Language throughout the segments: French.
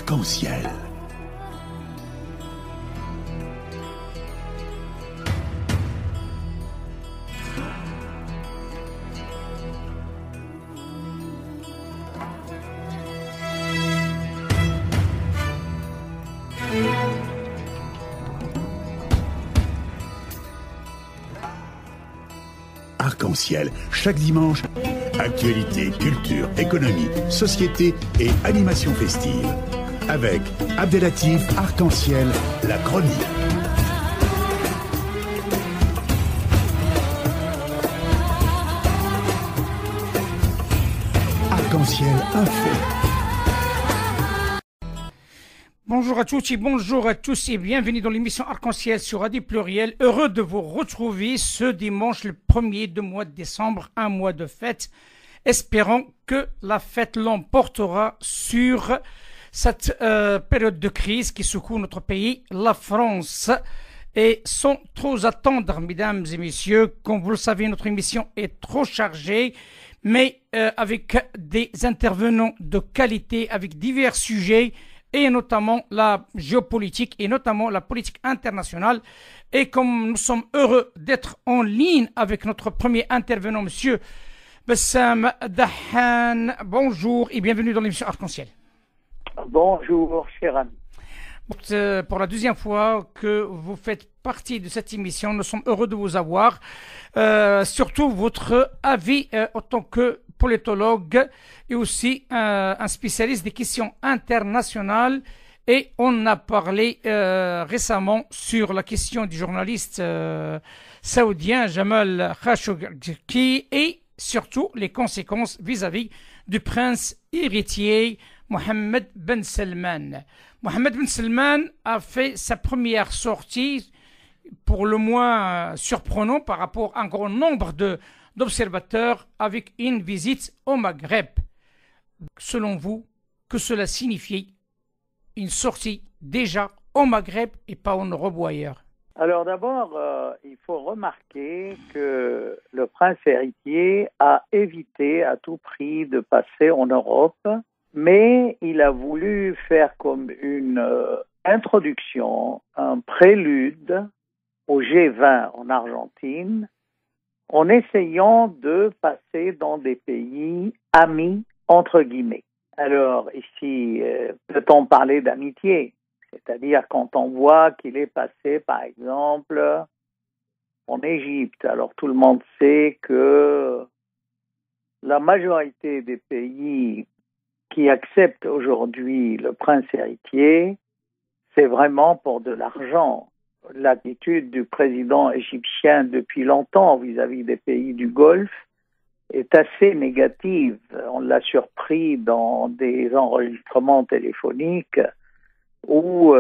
Arc-en-ciel. Arc-en-ciel, chaque dimanche, actualité, culture, économie, société et animation festive. Avec Abdelatif Arc-en-ciel, la chronique. Arc-en-ciel, un fait. Bonjour à toutes et bonjour à tous et bienvenue dans l'émission Arc-en-ciel sur Radio Pluriel. Heureux de vous retrouver ce dimanche, le 1er du mois de décembre, un mois de fête. Espérons que la fête l'emportera sur cette période de crise qui secoue notre pays, la France. Et sans trop attendre, mesdames et messieurs, comme vous le savez, notre émission est trop chargée, mais avec des intervenants de qualité, avec divers sujets, et notamment la géopolitique et notamment la politique internationale. Et comme nous sommes heureux d'être en ligne avec notre premier intervenant, monsieur Bassam Dahan, bonjour et bienvenue dans l'émission Arc-en-ciel. Bonjour, cher ami. Pour la deuxième fois que vous faites partie de cette émission, nous sommes heureux de vous avoir. Surtout votre avis en tant que politologue et aussi un spécialiste des questions internationales. Et on a parlé récemment sur la question du journaliste saoudien Jamal Khashoggi et surtout les conséquences vis-à-vis du prince héritier Mohammed Ben Salman. Mohammed Ben Salman a fait sa première sortie, pour le moins surprenant par rapport à un grand nombre d'observateurs, avec une visite au Maghreb. Selon vous, que cela signifie une sortie déjà au Maghreb et pas en Europe ou ailleurs? Alors d'abord, il faut remarquer que le prince héritier a évité à tout prix de passer en Europe, mais il a voulu faire comme une introduction, un prélude au G20 en Argentine, en essayant de passer dans des pays amis, entre guillemets. Alors ici, peut-on parler d'amitié? C'est-à-dire quand on voit qu'il est passé, par exemple, en Égypte. Alors tout le monde sait que la majorité des pays qui acceptent aujourd'hui le prince héritier, c'est vraiment pour de l'argent. L'attitude du président égyptien depuis longtemps vis-à-vis des pays du Golfe est assez négative. On l'a surpris dans des enregistrements téléphoniques où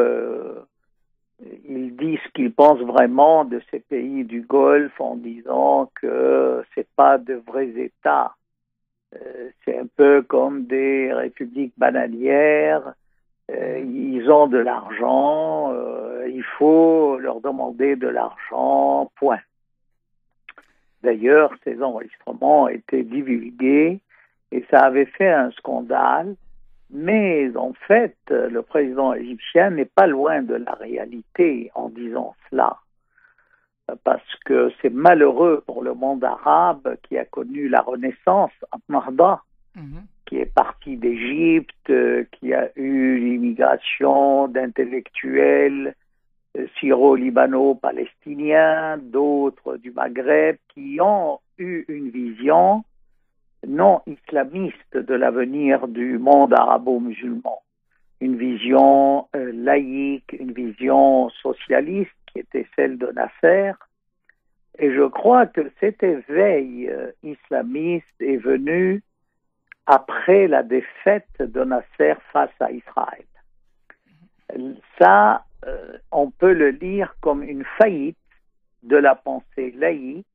il dit ce qu'il pense vraiment de ces pays du Golfe en disant que c'est pas de vrais États. C'est un peu comme des républiques bananières. Ils ont de l'argent, il faut leur demander de l'argent, point. D'ailleurs, ces enregistrements étaient divulgués et ça avait fait un scandale. Mais en fait, le président égyptien n'est pas loin de la réalité en disant cela. Parce que c'est malheureux pour le monde arabe qui a connu la Renaissance, Ahmada, qui est parti d'Égypte, qui a eu l'immigration d'intellectuels syro-libano-palestiniens, d'autres du Maghreb, qui ont eu une vision non islamiste de l'avenir du monde arabo-musulman. Une vision laïque, une vision socialiste qui était celle de Nasser. Et je crois que cet éveil islamiste est venu après la défaite de Nasser face à Israël. Ça, on peut le lire comme une faillite de la pensée laïque,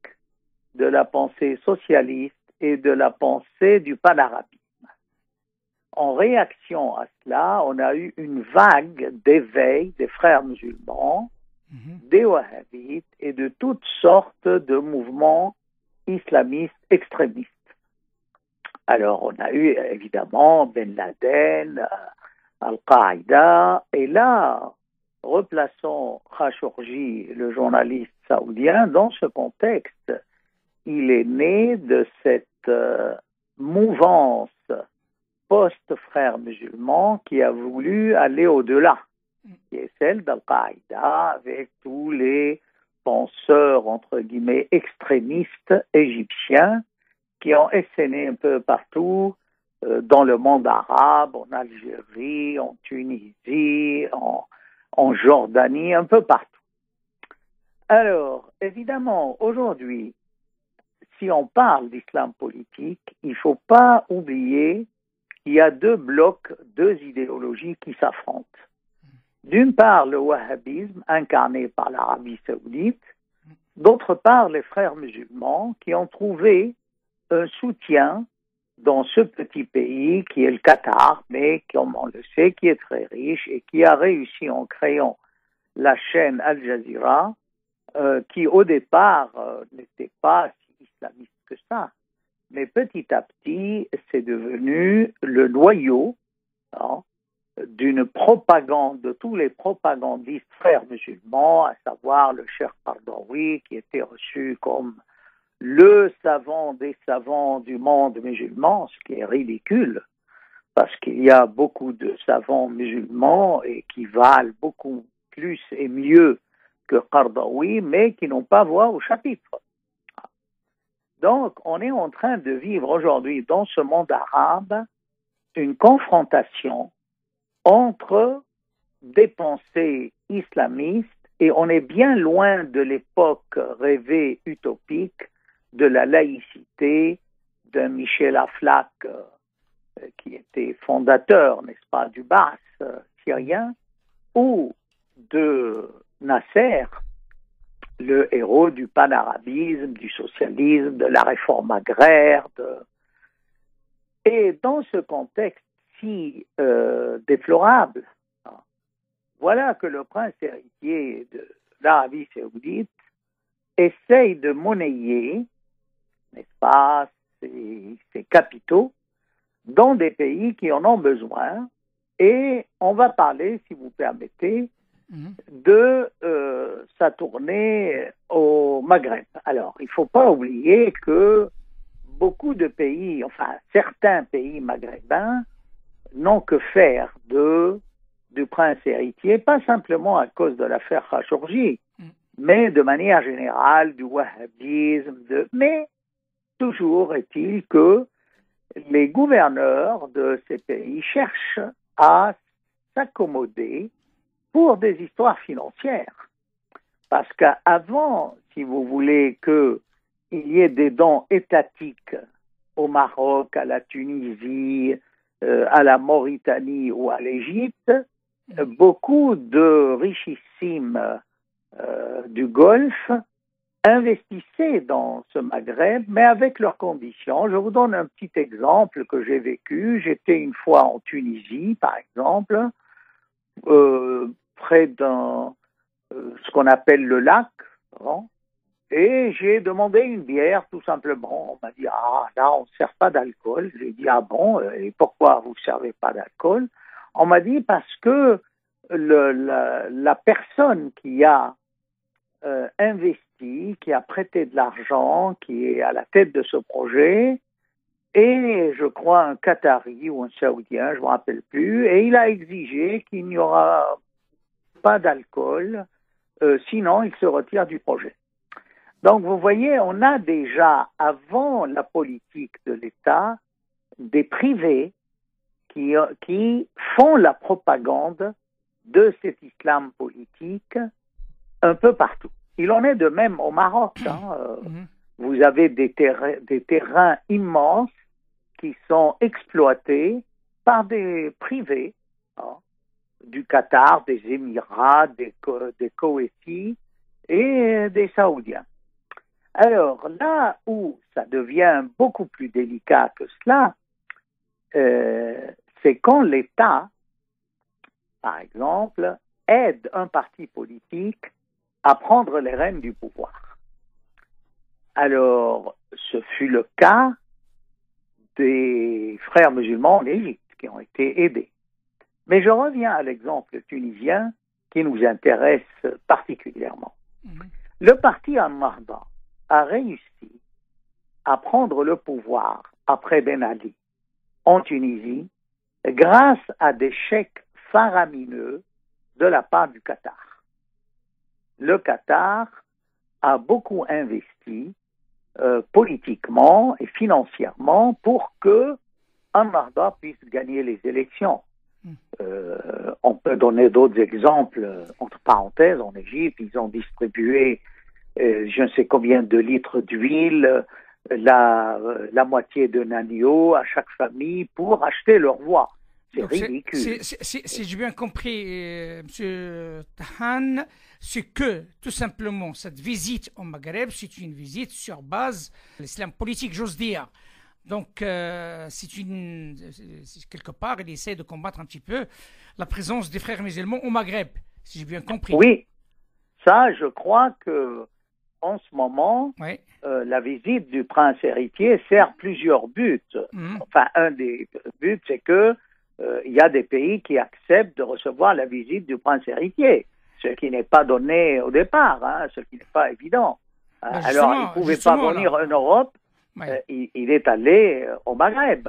de la pensée socialiste et de la pensée du panarabisme. En réaction à cela, on a eu une vague d'éveil des frères musulmans, des wahhabites et de toutes sortes de mouvements islamistes extrémistes. Alors, on a eu évidemment Ben Laden, Al-Qaïda. Et là, replaçons Khashoggi, le journaliste saoudien, dans ce contexte. Il est né de cette mouvance post-frères musulmans qui a voulu aller au-delà, qui est celle d'Al-Qaïda, avec tous les penseurs, entre guillemets, extrémistes égyptiens qui ont essaimé un peu partout dans le monde arabe, en Algérie, en Tunisie, en Jordanie, un peu partout. Alors, évidemment, aujourd'hui, si on parle d'islam politique, il ne faut pas oublier qu'il y a deux blocs, deux idéologies qui s'affrontent. D'une part, le wahhabisme, incarné par l'Arabie saoudite, d'autre part, les frères musulmans qui ont trouvé un soutien dans ce petit pays qui est le Qatar, mais comme on le sait, qui est très riche et qui a réussi en créant la chaîne Al Jazeera, qui au départ n'était pas si islamiste que ça. Mais petit à petit, c'est devenu le noyau d'une propagande, de tous les propagandistes frères musulmans, à savoir le Cheikh Qaradawi, qui était reçu comme le savant des savants du monde musulman, ce qui est ridicule, parce qu'il y a beaucoup de savants musulmans et qui valent beaucoup plus et mieux que Qaradawi, mais qui n'ont pas voix au chapitre. Donc, on est en train de vivre aujourd'hui dans ce monde arabe une confrontation entre des pensées islamistes, et on est bien loin de l'époque rêvée utopique de la laïcité de Michel Aflaq, qui était fondateur, n'est-ce pas, du Baas syrien, ou de Nasser, le héros du panarabisme, du socialisme, de la réforme agraire. Et dans ce contexte si déplorable, voilà que le prince héritier de l'Arabie saoudite essaye de monnayer, n'est-ce pas, ses capitaux dans des pays qui en ont besoin. Et on va parler, si vous permettez, de sa tournée au Maghreb. Alors, il ne faut pas oublier que beaucoup de pays, enfin certains pays maghrébins, n'ont que faire du prince héritier, pas simplement à cause de l'affaire Khashoggi, mais de manière générale du wahhabisme. Mais toujours est-il que les gouverneurs de ces pays cherchent à s'accommoder pour des histoires financières. Parce qu'avant, si vous voulez, qu'il y ait des dons étatiques au Maroc, à la Tunisie, à la Mauritanie ou à l'Égypte, beaucoup de richissimes du Golfe investissaient dans ce Maghreb, mais avec leurs conditions. Je vous donne un petit exemple que j'ai vécu. J'étais une fois en Tunisie, par exemple, près d'un ce qu'on appelle le lac, et j'ai demandé une bière, tout simplement. On m'a dit, là, on ne sert pas d'alcool. J'ai dit, bon, et pourquoi vous ne servez pas d'alcool? On m'a dit, parce que la personne qui a investi, qui a prêté de l'argent, qui est à la tête de ce projet, et je crois un Qatari ou un Saoudien, je ne me rappelle plus, et il a exigé qu'il n'y aura pas d'alcool, sinon il se retire du projet. Donc vous voyez, on a déjà, avant la politique de l'État, des privés qui font la propagande de cet islam politique un peu partout. Il en est de même au Maroc. Vous avez des terrains immenses qui sont exploités par des privés du Qatar, des Émirats, des Koweïtis et des Saoudiens. Alors là où ça devient beaucoup plus délicat que cela, c'est quand l'État, par exemple, aide un parti politique à prendre les rênes du pouvoir. Alors, ce fut le cas des frères musulmans en Égypte qui ont été aidés. Mais je reviens à l'exemple tunisien qui nous intéresse particulièrement. Le parti Ennahda a réussi à prendre le pouvoir après Ben Ali en Tunisie grâce à des chèques faramineux de la part du Qatar. Le Qatar a beaucoup investi politiquement et financièrement pour que Ennahda puisse gagner les élections. On peut donner d'autres exemples, entre parenthèses, en Égypte, ils ont distribué je ne sais combien de litres d'huile, la moitié d'un agneau à chaque famille pour acheter leur voix. C'est ridicule. Si j'ai bien compris, M. Tahan, c'est que, tout simplement, cette visite au Maghreb, c'est une visite sur base de l'islam politique, j'ose dire. Donc, quelque part, il essaie de combattre un petit peu la présence des frères musulmans au Maghreb, si j'ai bien compris. Oui, ça, je crois que en ce moment, oui. La visite du prince héritier sert plusieurs buts. Enfin, un des buts, c'est que il y a des pays qui acceptent de recevoir la visite du prince héritier, ce qui n'est pas donné au départ, ce qui n'est pas évident. Alors, il ne pouvait pas venir en Europe, il est allé au Maghreb.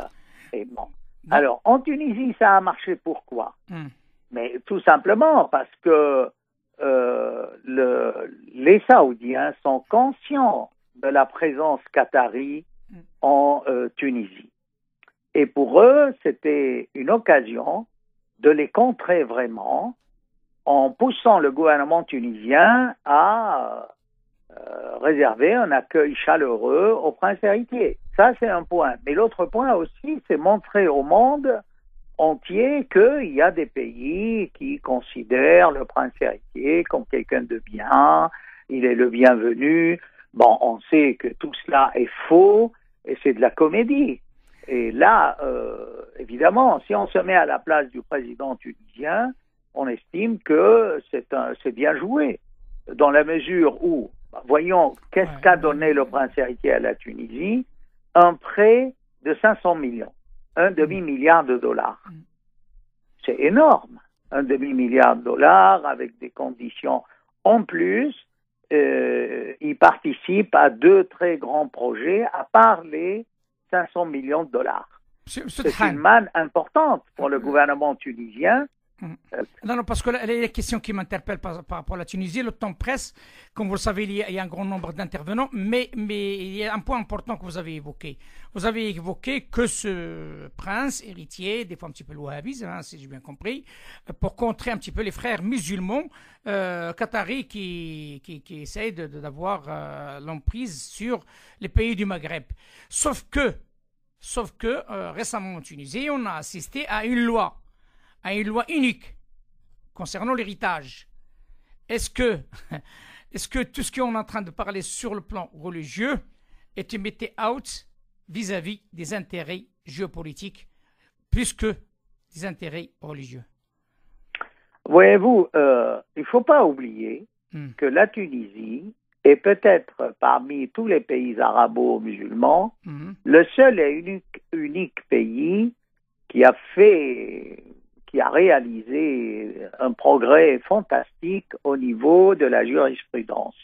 Et bon. Alors, en Tunisie, ça a marché pourquoi? Mais tout simplement parce que les Saoudiens sont conscients de la présence qatari en Tunisie. Et pour eux, c'était une occasion de les contrer vraiment en poussant le gouvernement tunisien à réserver un accueil chaleureux au prince héritier. Ça, c'est un point. Mais l'autre point aussi, c'est montrer au monde entier qu'il y a des pays qui considèrent le prince héritier comme quelqu'un de bien, il est le bienvenu. Bon, on sait que tout cela est faux et c'est de la comédie. Et là, évidemment, si on se met à la place du président tunisien, on estime que c'est bien joué, dans la mesure où, voyons, qu'est-ce qu'a donné le prince héritier à la Tunisie? Un prêt de 500 millions. Un demi-milliard de dollars. C'est énorme. Un demi-milliard de dollars avec des conditions. En plus, il participe à 2 très grands projets, à part les 500 millions de dollars. C'est une manne importante pour le gouvernement tunisien. Non, parce que la question qui m'interpelle par rapport à la Tunisie, le temps presse. Comme vous le savez, il y a un grand nombre d'intervenants, mais il y a un point important que vous avez évoqué. Vous avez évoqué que ce prince héritier, des fois un petit peu wahhabiste, si j'ai bien compris, pour contrer un petit peu les frères musulmans qataris qui essayent d'avoir l'emprise sur les pays du Maghreb. Sauf que récemment en Tunisie, on a assisté à une loi unique concernant l'héritage. Est-ce que tout ce qu'on est en train de parler sur le plan religieux est mettez out vis-à-vis des intérêts géopolitiques plus que des intérêts religieux? Voyez-vous, il ne faut pas oublier que la Tunisie est peut-être parmi tous les pays arabo-musulmans le seul et unique pays qui a réalisé un progrès fantastique au niveau de la jurisprudence,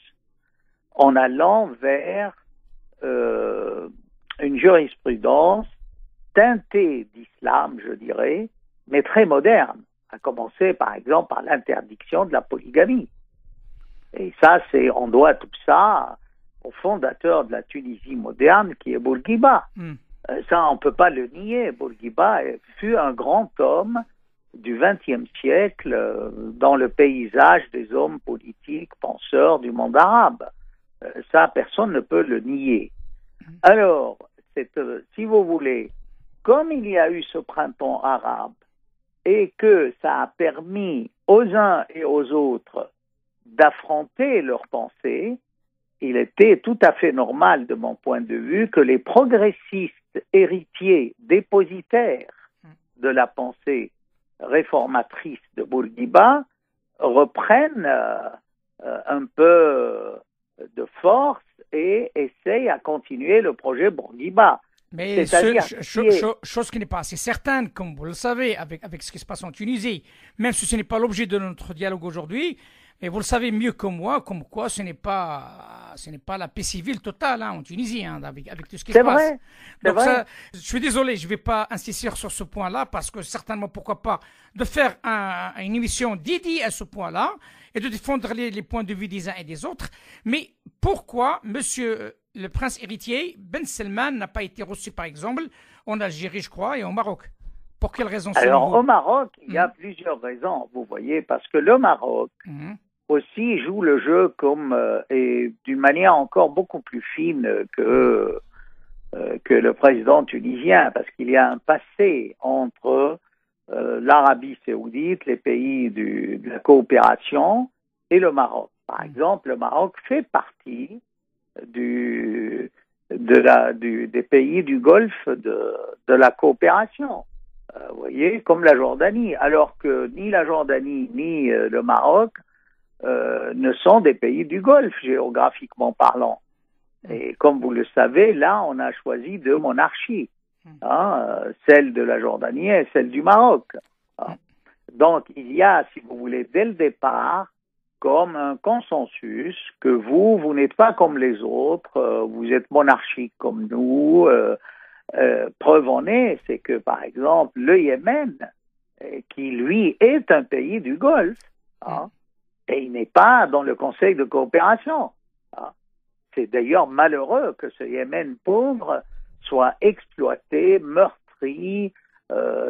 en allant vers une jurisprudence teintée d'islam, je dirais, mais très moderne, à commencer par exemple par l'interdiction de la polygamie. Et ça, on doit tout ça au fondateur de la Tunisie moderne, qui est Bourguiba. Ça, on ne peut pas le nier. Bourguiba fut un grand homme du XXe siècle dans le paysage des hommes politiques, penseurs du monde arabe. Ça, personne ne peut le nier. Alors, si vous voulez, comme il y a eu ce printemps arabe et que ça a permis aux uns et aux autres d'affronter leurs pensées, il était tout à fait normal, de mon point de vue, que les progressistes héritiers dépositaires de la pensée réformatrice de Bourguiba reprennent un peu de force et essayent à continuer le projet Bourguiba. Mais chose qui n'est pas assez certaine, comme vous le savez, avec ce qui se passe en Tunisie, même si ce n'est pas l'objet de notre dialogue aujourd'hui, mais vous le savez mieux que moi, comme quoi ce n'est pas la paix civile totale en Tunisie, avec tout ce qui se passe. Donc je suis désolé, je ne vais pas insister sur ce point-là, parce que certainement, pourquoi pas, de faire une émission dédiée à ce point-là, et de défendre les points de vue des uns et des autres. Mais pourquoi, monsieur le prince héritier, Ben Salman, n'a pas été reçu, par exemple, en Algérie, je crois, et au Maroc? Pour quelles raisons? Alors, au Maroc, il y a plusieurs raisons, vous voyez, parce que le Maroc aussi joue le jeu et d'une manière encore beaucoup plus fine que le président tunisien, parce qu'il y a un passé entre l'Arabie saoudite, les pays de la coopération, et le Maroc. Par exemple, le Maroc fait partie des pays du Golfe de la coopération. Vous voyez, comme la Jordanie, alors que ni la Jordanie ni le Maroc ne sont des pays du Golfe, géographiquement parlant. Et comme vous le savez, là, on a choisi deux monarchies, celle de la Jordanie et celle du Maroc. Donc, il y a, si vous voulez, dès le départ, comme un consensus que vous n'êtes pas comme les autres, vous êtes monarchique comme nous. Preuve en est, c'est que, par exemple, le Yémen, qui, lui, est un pays du Golfe, et il n'est pas dans le Conseil de coopération. C'est d'ailleurs malheureux que ce Yémen pauvre soit exploité, meurtri,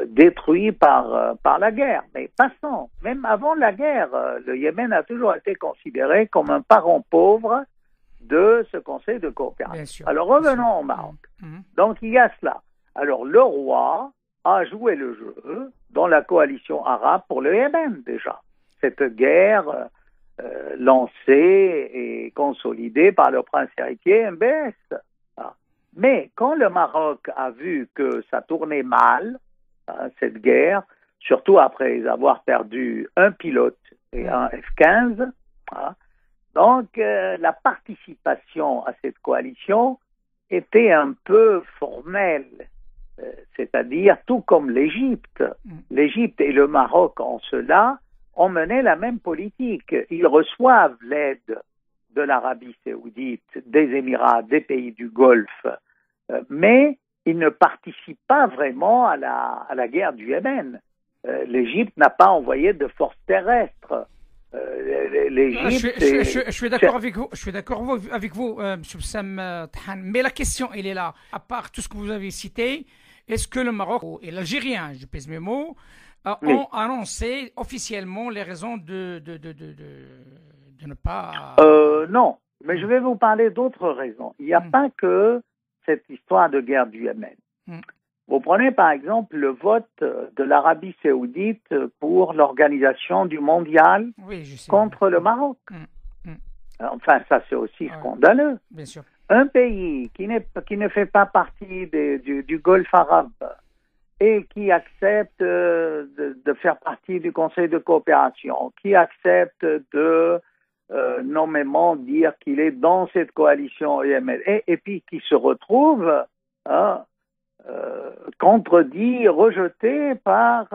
détruit par la guerre. Mais passons, même avant la guerre, le Yémen a toujours été considéré comme un parent pauvre de ce Conseil de coopération. Alors revenons au Maroc. Donc il y a cela. Alors le roi a joué le jeu dans la coalition arabe pour le Yémen déjà. Cette guerre lancée et consolidée par le prince héritier MBS. Mais quand le Maroc a vu que ça tournait mal, cette guerre, surtout après avoir perdu un pilote et un F-15, donc la participation à cette coalition était un peu formelle, c'est-à-dire tout comme l'Égypte. L'Égypte et le Maroc en cela ont mené la même politique. Ils reçoivent l'aide de l'Arabie saoudite, des Émirats, des pays du Golfe, mais ils ne participent pas vraiment à la guerre du Yémen. L'Égypte n'a pas envoyé de forces terrestres. Je suis d'accord avec vous. Je suis d'accord avec vous, M. Sam Tahan. Mais la question, elle est là. À part tout ce que vous avez cité, est-ce que le Maroc et l'Algérien, je pèse mes mots, ont annoncé officiellement les raisons de ne pas... Non, mais je vais vous parler d'autres raisons. Il n'y a pas que cette histoire de guerre du Yémen. Vous prenez par exemple le vote de l'Arabie saoudite pour l'organisation du mondial contre le Maroc. Enfin, ça c'est aussi scandaleux. Bien sûr. Un pays qui ne fait pas partie du Golfe arabe et qui accepte de faire partie du Conseil de coopération, qui accepte de nommément dire qu'il est dans cette coalition Yémen, et puis qui se retrouve contredit, rejeté par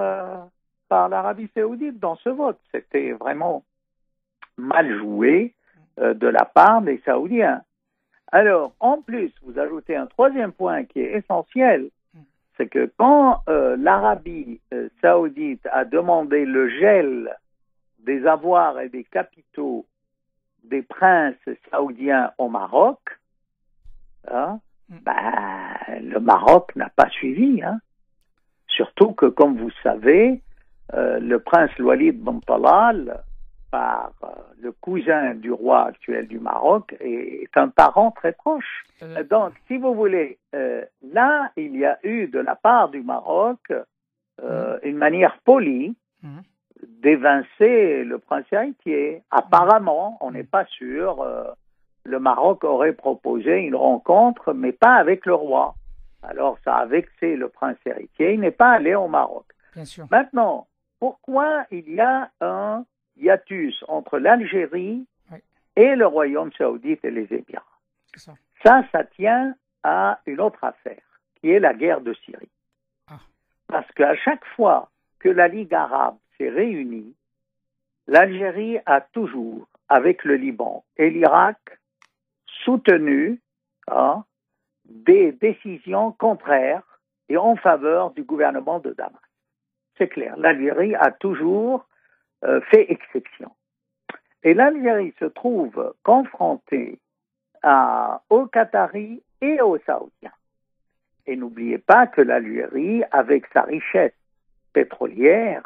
l'Arabie saoudite dans ce vote. C'était vraiment mal joué de la part des Saoudiens. Alors, en plus, vous ajoutez un troisième point qui est essentiel, c'est que quand l'Arabie saoudite a demandé le gel des avoirs et des capitaux des princes saoudiens au Maroc, le Maroc n'a pas suivi. Surtout que, comme vous savez, le prince Walid Ben Talal, par le cousin du roi actuel du Maroc, est un parent très proche. Donc, si vous voulez, là, il y a eu de la part du Maroc une manière polie d'évincer le prince héritier. Apparemment, on n'est pas sûr, le Maroc aurait proposé une rencontre, mais pas avec le roi. Alors, ça a vexé le prince héritier, il n'est pas allé au Maroc. Bien sûr. Maintenant, pourquoi il y a un hiatus entre l'Algérie et le Royaume saoudite et les Émirats? C'est ça. Ça tient à une autre affaire, qui est la guerre de Syrie. Parce qu'à chaque fois que la Ligue arabe s'est réunie, l'Algérie a toujours, avec le Liban et l'Irak, soutenu des décisions contraires et en faveur du gouvernement de Damas. C'est clair, l'Algérie a toujours fait exception. Et l'Algérie se trouve confrontée aux Qataris et aux Saoudiens. Et n'oubliez pas que l'Algérie, avec sa richesse pétrolière,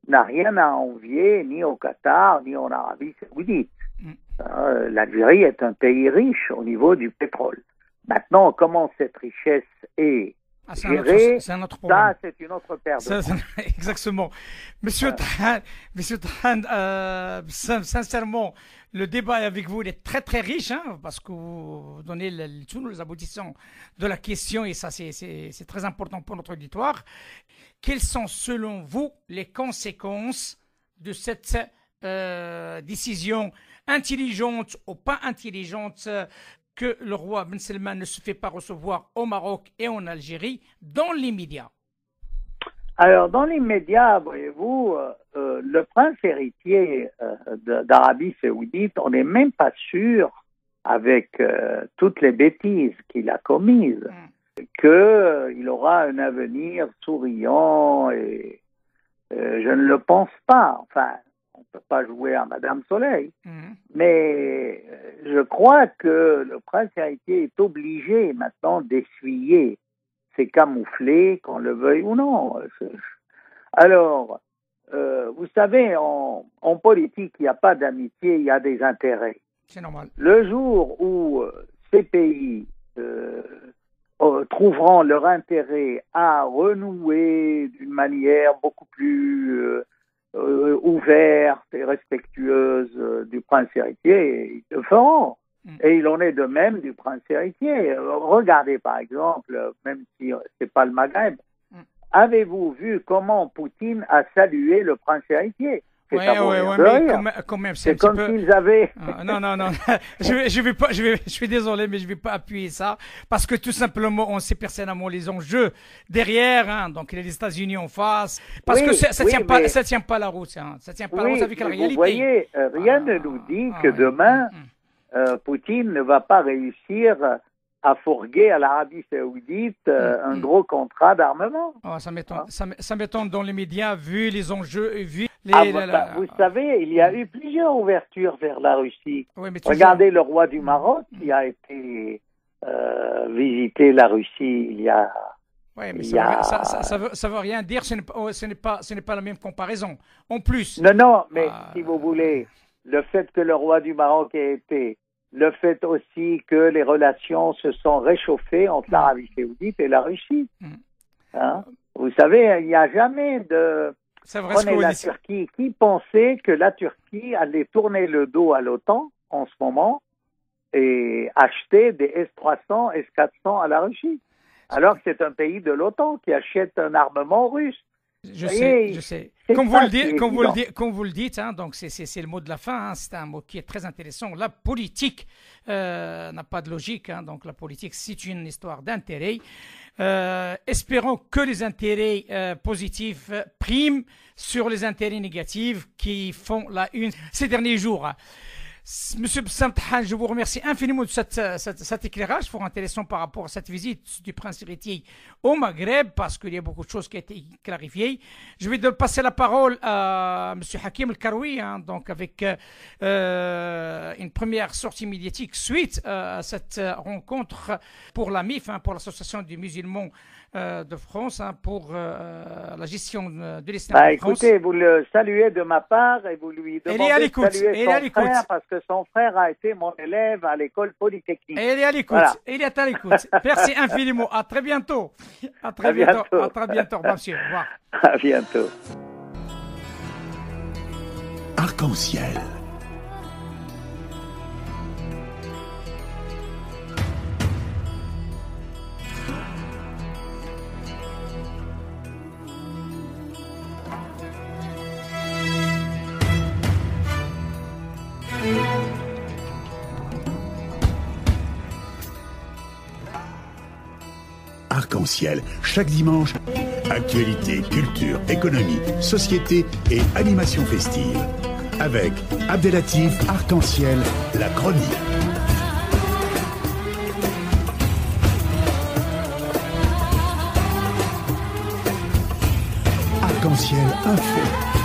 n'a rien à envier ni au Qatar, ni en Arabie Saoudite. L'Algérie est un pays riche au niveau du pétrole. Maintenant, comment cette richesse est gérée, c'est un autre problème. Ça, c'est une autre paire de Ça, exactement. Monsieur Tahan, sincèrement, le débat avec vous il est très très riche, parce que vous donnez tous les aboutissants de la question et ça c'est très important pour notre auditoire. Quelles sont selon vous les conséquences de cette décision intelligente ou pas intelligente que le roi Ben Salman ne se fait pas recevoir au Maroc et en Algérie dans les médias? Alors, dans les médias, voyez-vous, le prince héritier d'Arabie Saoudite, on n'est même pas sûr, avec toutes les bêtises qu'il a commises, qu'il aura un avenir souriant et je ne le pense pas. Enfin, on ne peut pas jouer à Madame Soleil, mais je crois que le prince héritier est obligé maintenant d'essuyer ces camouflés, qu'on le veuille ou non. Alors, vous savez, en politique, il n'y a pas d'amitié, il y a des intérêts. C'est normal. Le jour où ces pays trouveront leur intérêt à renouer d'une manière beaucoup plus ouverte et respectueuse du prince héritier, ils le feront. Et il en est de même du prince héritier. Regardez par exemple, même si c'est pas le Maghreb, avez-vous vu comment Poutine a salué le prince héritier? Oui, mais quand même, c'est comme s'ils avaient... non, je suis désolé, mais je ne vais pas appuyer ça, parce que tout simplement, on sait personnellement les enjeux derrière, donc il y a les États-Unis en face, parce que ça ne tient pas la route, ça tient pas la route avec la réalité. Vous voyez, rien ne nous dit que demain, Poutine ne va pas réussir à fourguer à l'Arabie Saoudite un gros contrat d'armement. Ça m'étonne dans les médias, vu les enjeux et vu vous savez, il y a eu plusieurs ouvertures vers la Russie. Oui, regardez le roi du Maroc qui a été visiter la Russie il y a... Oui, mais ça veut rien dire, ce n'est pas la même comparaison. En plus... Non, mais si vous voulez, le fait que le roi du Maroc ait été... Le fait aussi que les relations se sont réchauffées entre l'Arabie Saoudite et la Russie. Vous savez, il n'y a jamais de... Prenez la Turquie. Qui pensait que la Turquie allait tourner le dos à l'OTAN en ce moment et acheter des S-300, S-400 à la Russie? Alors que c'est un pays de l'OTAN qui achète un armement russe. Je sais. Comme vous le dites, donc c'est le mot de la fin, c'est un mot qui est très intéressant. La politique n'a pas de logique, donc la politique c'est une histoire d'intérêt. Espérons que les intérêts positifs priment sur les intérêts négatifs qui font la une ces derniers jours. Monsieur Bassam Tahan, je vous remercie infiniment de cet éclairage fort intéressant par rapport à cette visite du prince héritier au Maghreb, parce qu'il y a beaucoup de choses qui ont été clarifiées. Je vais passer la parole à monsieur Hakim El-Karoui, donc avec une première sortie médiatique suite à cette rencontre pour la MIF, pour l'Association des musulmans de France, pour la gestion de l'islam en France. Écoutez, vous le saluez de ma part et vous lui demandez de saluer son frère, parce que son frère a été mon élève à l'école polytechnique. Et il est à l'écoute. Voilà. Il est à l'écoute. Merci infiniment. À très bientôt. À très bientôt, monsieur. Au revoir. À bientôt. Arc-en-ciel. Arc-en-Ciel, chaque dimanche. Actualité, culture, économie, société et animation festive. Avec Abdelatif Arc-en-Ciel, la chronique. Arc-en-Ciel Info.